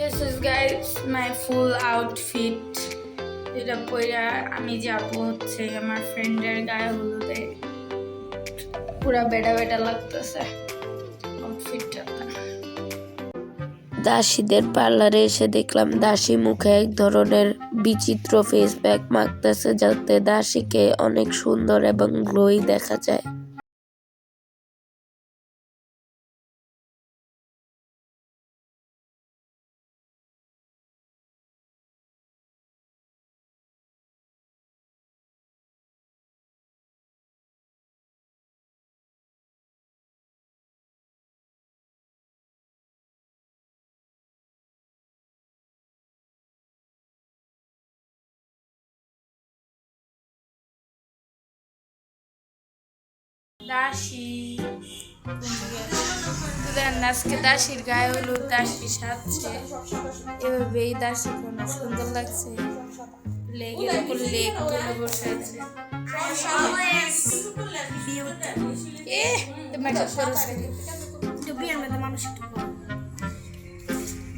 This is guys my full outfit. এটা পইরা আমি যাব হচ্ছে আমার ফ্রেন্ডের গায়ে হলুদে। পুরা বেটা বেটা লাগতেছে আউটফিটটা। দাসীদের পার্লারে এসে দেখলাম দাসী মুখে এক ধরনের বিচিত্র ফেস প্যাক মাখতেছে যাতে দাসীকে অনেক সুন্দর এবং গ্লোই দেখা যায়। দাসী আজকে দাসীর গায়ে হলুদ, দাসী সাজছে এভাবে। এই দাসী কোন সুন্দর লাগছে, লেগের উপর লেগ তুলে বসে আছে।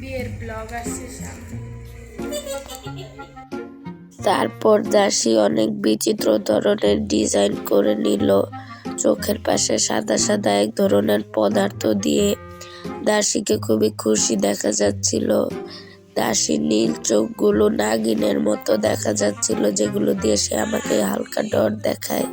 বিয়ের ব্লগ আসছে সামনে। তারপর দাসী অনেক বিচিত্র ধরনের ডিজাইন করে নিল। চোখের পাশে সাদা সাদা এক ধরনের পদার্থ দিয়ে দাসীকে খুবই খুশি দেখা যাচ্ছিল। দাসীর নীল চোখগুলো নাগিনের মতো দেখা যাচ্ছিল, যেগুলো দিয়ে সে আমাকে হালকা ডর দেখায়।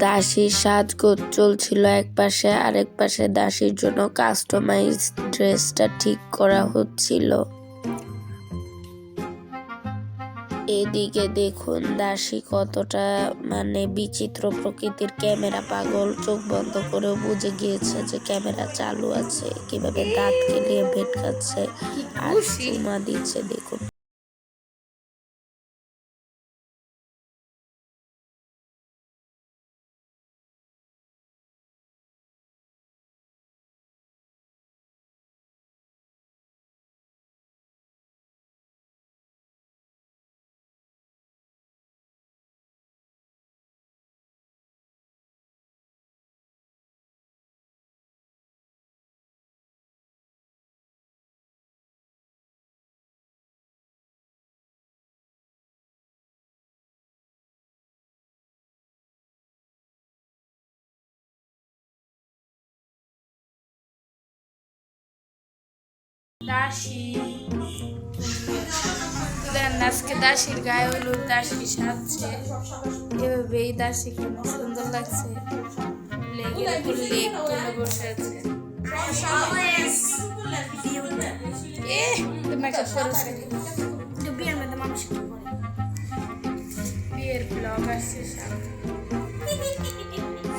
দাসীর সাজগোজ চলছিল এক পাশে, আরেক পাশে দাসীর জন্য কাস্টমাইজ ড্রেসটা ঠিক করা হচ্ছিল। এদিকে দেখুন দাসী কতটা বিচিত্র প্রকৃতির ক্যামেরা পাগল। চোখ বন্ধ করেও বুঝে গিয়েছে যে ক্যামেরা চালু আছে, কিভাবে দাঁত কেলিয়ে ভেটকাচ্ছে আর চুমা দিচ্ছে দেখুন। দাসী আজকে দাসীর গায়ে হলুদ, দাসী সাজছে এভাবে। এই দাসী কোন সুন্দর লাগছে, লেগের উপর লেগ তুলে বসে আছে। বিয়ের ব্লগ আসছে সামনে।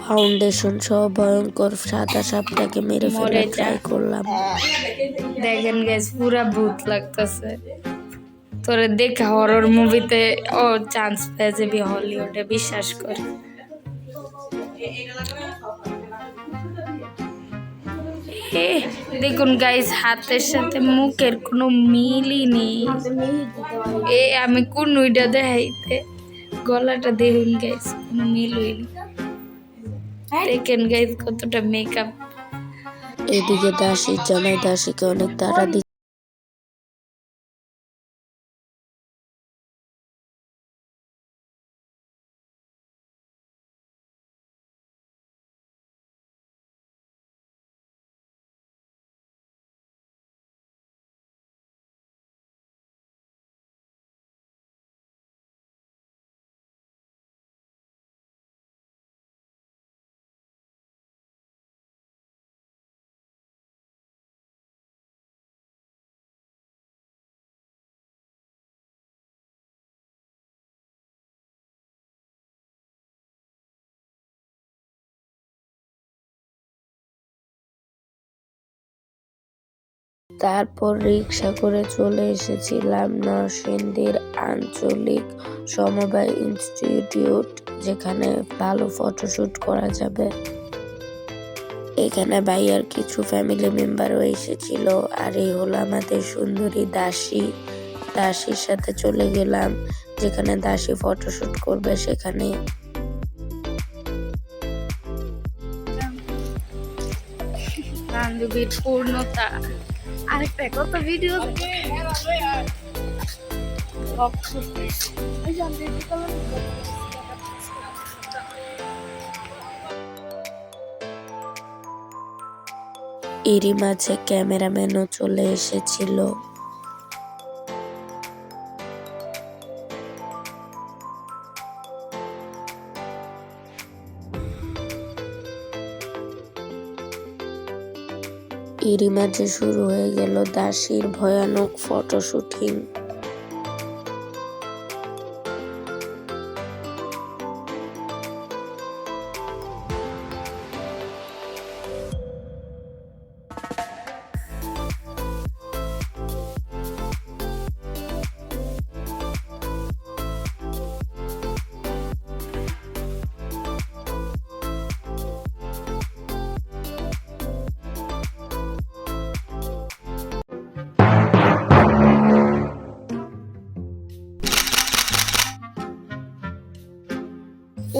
ফাউন্ডেশন সহ ভয়ঙ্কর সাদা সাপটাকে মেরে ফেলে ট্রাই করলাম। দেখেন গাইস পুরা ভূত লাগতেছে। তোরে দেখা হরর মুভিতে ও চান্স পেয়ে যাবি হলিউডে, বিশ্বাস কর। দেখুন গাইস হাতের সাথে মুখের কোনো মিলই নেই। আমি কোন উইটা দেখাইতে, গলাটা দেখুন গাইস কোনো মিল হইনি। দেখেন গাইস কতটা মেকআপ। এদিকে দাসীর জামাই দাসীকে অনেক তাড়া দিচ্ছে। তারপর রিক্সা করে চলে এসেছিলাম নরসিংদীর আঞ্চলিক সমবায় ইনস্টিটিউট, যেখানে ভালো ফটোশুট করা যাবে। এখানে ভাইয়ার কিছু ফ্যামিলি মেম্বারও এসেছিল। আর এই হলো আমাদের সুন্দরী দাসী। দাসীর সাথে চলে গেলাম যেখানে দাসী ফটোশুট করবে সেখানে। বান্ধবীর পূর্ণতা। আরেকটা কত ভিডিও এরই মাঝে ক্যামেরাম্যানও চলে এসেছিল। এরই মাঝে শুরু হয়ে গেল দাসীর ভয়ানক ফটোশুটিং।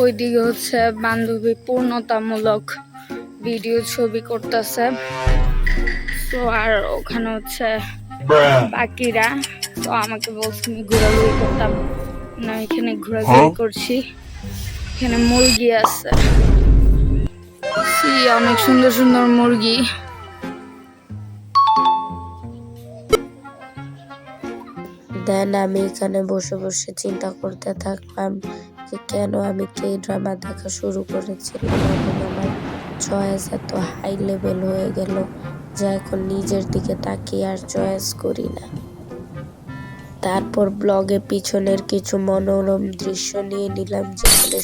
ওইদিকে হচ্ছে বান্ধবী পূর্ণতামূলক ভিডিও ছবি করতেছে। তো আর ওখানে হচ্ছে বাকিরা, তো আমাকে বলছে আমি ঘোরাঘুরি করতাম না, এখানে ঘোরাঘুরি করছি। এখানে মুরগি আছে, অনেক সুন্দর সুন্দর মুরগি। দেন আমি এখানে বসে বসে চিন্তা করতে থাকলাম যে কেন আমি কে ড্রামা দেখা শুরু করেছিলাম এবং আমার চয়েস এত হাই লেভেল হয়ে গেল যে এখন নিজের দিকে তাকিয়ে আর চয়েস করি না। তারপর ব্লগে পিছনের কিছু মনোরম দৃশ্য নিয়ে নিলাম, যেখানে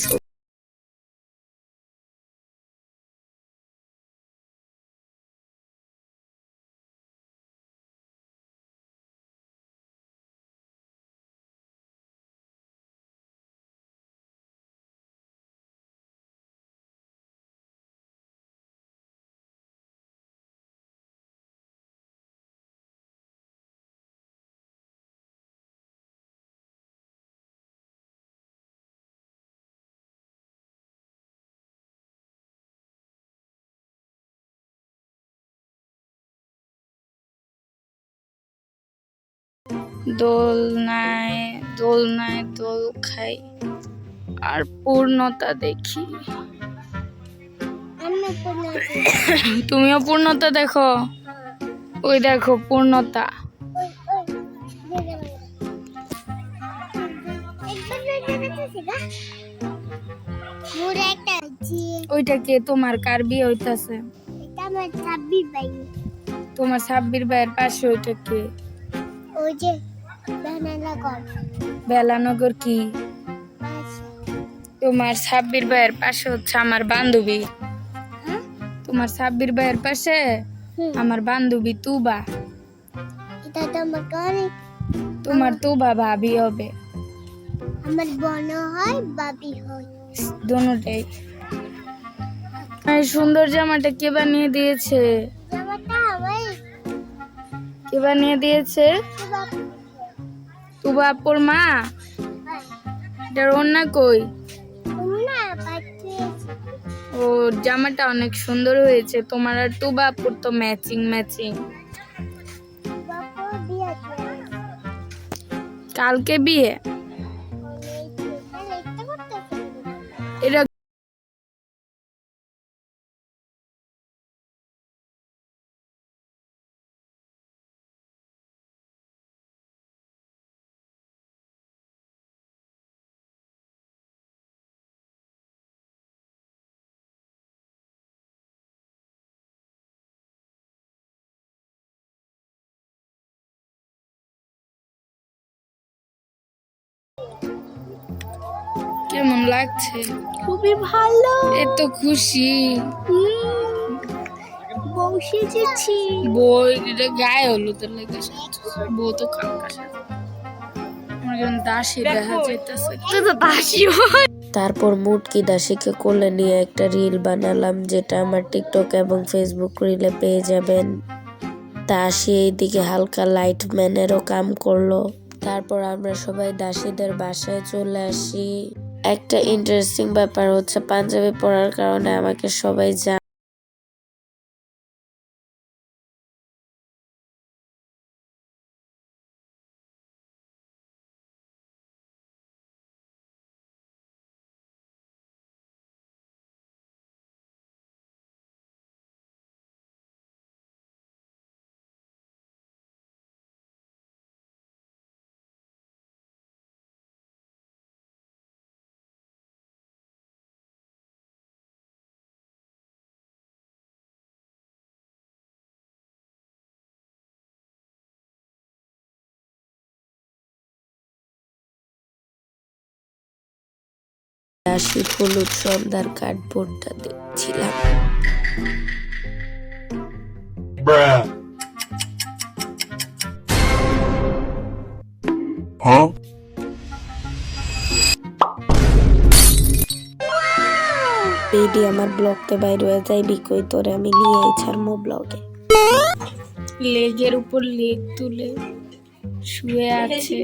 দোলনায় দোলনায় দোল খাই আর পূর্ণতা দেখি। তুমিও পূর্ণতা দেখো? ওই দেখো পূর্ণতা। ওইটা কে? তোমার কার বিয়ে হইতাছে? তোমার সাব্বির ভাইয়ের পাশে ওইটা কে? ওই যে বেলানগর কি? তোমার সাব্বির ভাইয়ের পাশে হচ্ছে আমার বান্ধবী। তোমার সাব্বির ভাইয়ের পাশে আমার বান্ধবী তুবা। তোমার তুবা ভাবি হবে। আমার বোন হয়, বাবি হয়, দোনোটাই। এই সুন্দর জামাটা কে বানিয়ে দিয়েছে? জামাটা আমার কে বানিয়ে দিয়েছে? তুবা আপুর মা। এটার ওড়না কই? না পাঠিয়েছি। ও, জামাটা অনেক সুন্দর হয়েছে। তোমার আর তুবা আপুর তো ম্যাচিং ম্যাচিং। বাবা বিয়ে কালকে বিয়ে? এটা কেমন লাগছে? খুবই ভালো। এত খুশি বউ সেজেছি। বই গায়ে হলুদের লেগে বউ তো কালকা আমার যেমন দাসী দেখা যাইতেছে। তো দাসী হয়। তারপর মুটকি দাসীকে কোলে নিয়ে একটা রিল বানালাম, যেটা আমার টিকটক এবং ফেসবুক রিলে পেয়ে যাবেন। দাসী এইদিকে হালকা লাইট ম্যানেরও কাম করলো। তারপর আমরা সবাই দাসীদের বাসায় চলে আসি। একটা ইন্টারেস্টিং ব্যাপার হচ্ছে পাঞ্জাবি পরার কারণে আমাকে সবাই দাসীর হলুদ সন্ধ্যার কার্ডবোর্ডটা দেখছিলাম। বেডি আমার ব্লগতে বাইরে হয়ে যাইবি কই, তোরে আমি নিয়ে ছাড়মো ব্লগে। লেগের উপর লেগ তুলে শুয়ে আছে।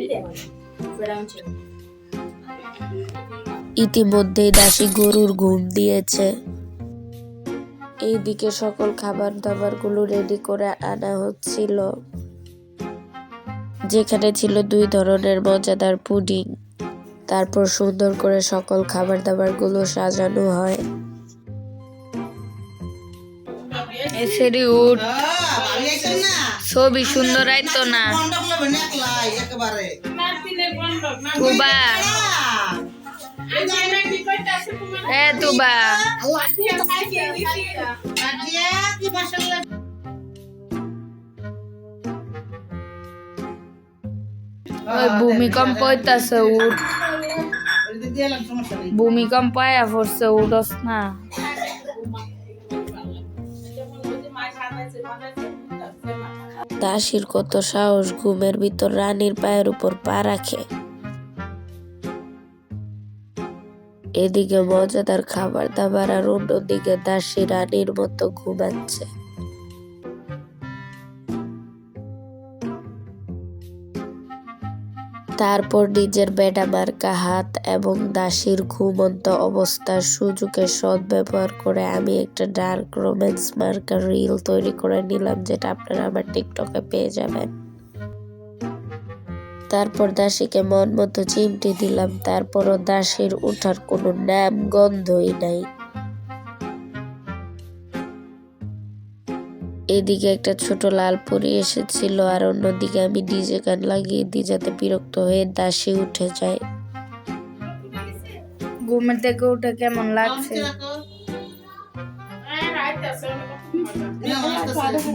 ইতিমধ্যেই দাসী গরুর ঘুম দিয়েছে। এইদিকে সকল খাবার দাবার গুলো রেডি করে আনা হচ্ছিল, যেখানে ছিল 2 ধরনের মজাদার পুডিং। তারপর সুন্দর করে সকল খাবার দাবার গুলো সাজানো হয়। এসেরি উঠ, ছবি সুন্দর আইতো না তুবা। তুবা ওই ভূমিকম্প হইতাছে, উঠ। ভূমিকম্প আয়া পড়ছে, উঠস না। দাসীর কত সাহস, ঘুমের ভিতর রানীর পায়ের উপর পা রাখে। এদিকে মজাদার খাবার দাবার আর অন্যদিকে দাসী রানীর মতো ঘুমাচ্ছে। তারপর নিজের বেডা মার্কা হাত এবং দাসীর ঘুমন্ত অবস্থার সুযোগের সদ্ব্যবহার করে আমি একটা ডার্ক রোম্যান্স মার্কা রিল তৈরি করে নিলাম, যেটা আপনারা আমার টিকটকে পেয়ে যাবেন। তারপর দাসীকে মন মতো চিমটি দিলাম, তারপরও দাসীর ওঠার কোনো নাম গন্ধই নাই। এদিকে একটা ছোট লাল পরি এসেছিল, আর অন্যদিকে আমি ডিজে গান লাগিয়ে দিই যাতে বিরক্ত হয়ে দাসী উঠে যায়। ঘুমের থেকে উঠে কেমন লাগছে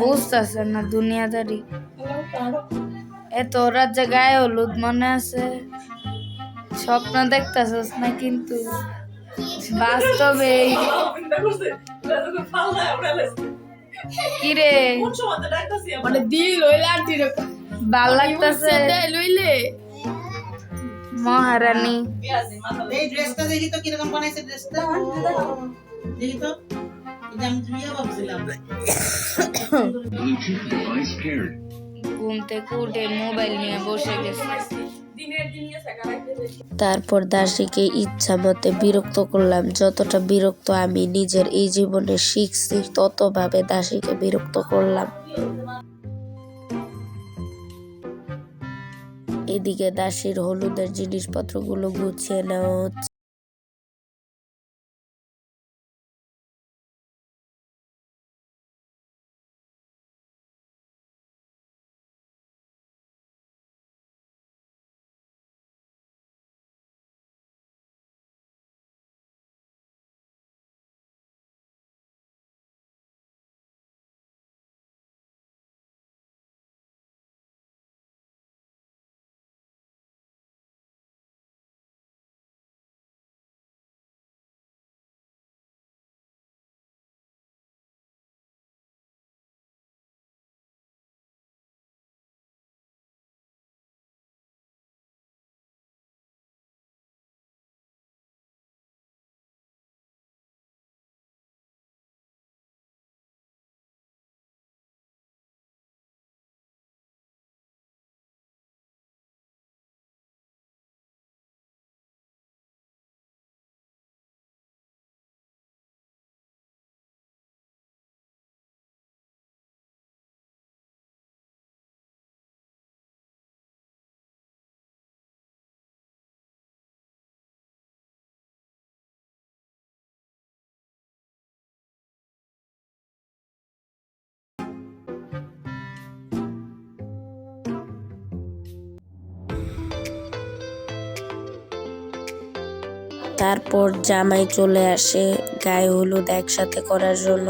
বুঝতেছে না দুনিয়াদারি। এত রাত যে গায়ে হলুদ মনে আছে, স্বপ্ন দেখতেছস না কিন্তু বাস্তবে কিরে ভাল লাগতেছে মহারানী। এই ড্রেসটা দেখি তো কিরকম বানাইছে ড্রেসটা, দেখি তো। এটা আমি ধুইয়া ভাবছিলাম। ঘুম থেকে উঠে মোবাইল নিয়ে বসে গেছে। তারপর দাসীকে ইচ্ছা মতে বিরক্ত করলাম। যতটা বিরক্ত আমি নিজের এই জীবনে শিখছি, ততভাবে দাসীকে বিরক্ত করলাম। এদিকে দাসীর হলুদের জিনিসপত্রগুলো গুছিয়ে নেওয়া হচ্ছে। তারপর জামাই চলে আসে গায়ে হলুদ একসাথে করার জন্য।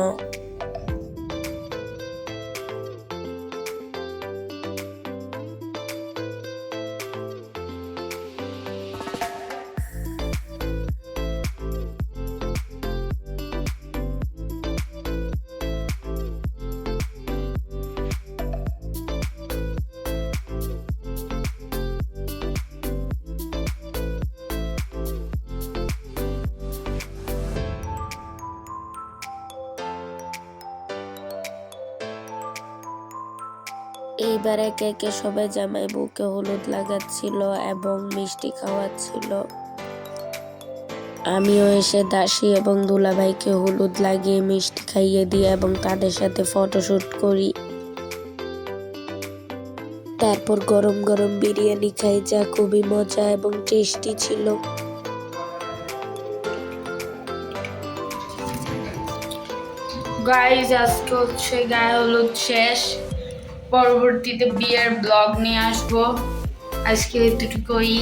এইবার একে একে সবাই জামাই বউকে হলুদ লাগাচ্ছিল এবং মিষ্টি খাওয়াচ্ছিল। আমিও এসে দাসী এবং দুলাভাইকে হলুদ লাগিয়ে মিষ্টি খাইয়ে দিই এবং তাদের সাথে ফটোশুট করি। তারপর গরম গরম বিরিয়ানি খাই, যা খুবই মজা এবং টেস্টি ছিল। গাইজ আজকে হচ্ছে গায়ে হলুদ শেষ, পরবর্তীতে বিয়ের ব্লগ নিয়ে আসবো। আজকে এতটুকুই।